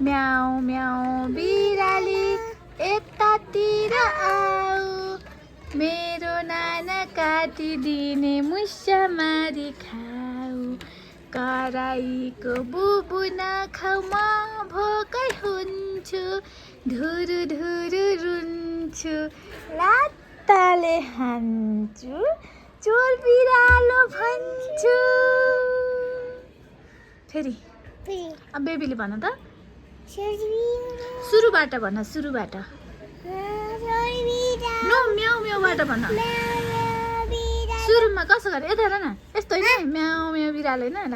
म्याउ म्याउ बिराली यतातिर आऊ, मेरो नाना काटिदिने मुसा मारी खाऊ, कराईको बुबु नखाऊ म भोकै हुन्छु, धुरु धुरु रुन्छु, लात्ताले हान्छु, चोर बिरालो भन्छु। फेरि अब बेबीले भन त, सुरुबाट भन, सुरुबाट। नो म्याउ म्याउबाट भन। सुरुमा कसो गरे यता हेर न, यस्तो होइन म्याउ म्याउ बिरालो होइन। ल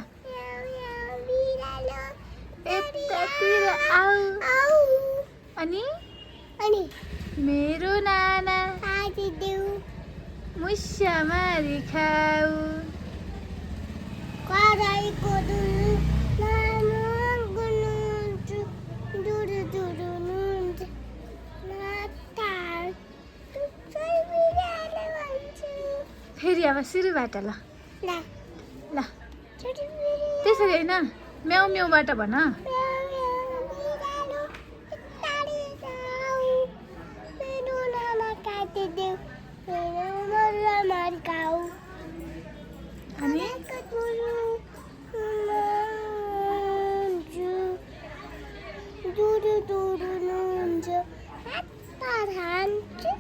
यतातिर आऊ, अनि मेरो नाना मुसा मारी खाऊ, कराईको गुन्छु, दुरु दुरु नुन्छ, फेरि अब सुरुबाट ल ल ल त्यसरी होइन, म्याउ म्याउबाट भन। अनि दुरु दुरु नुन्छ, हात हान्छु,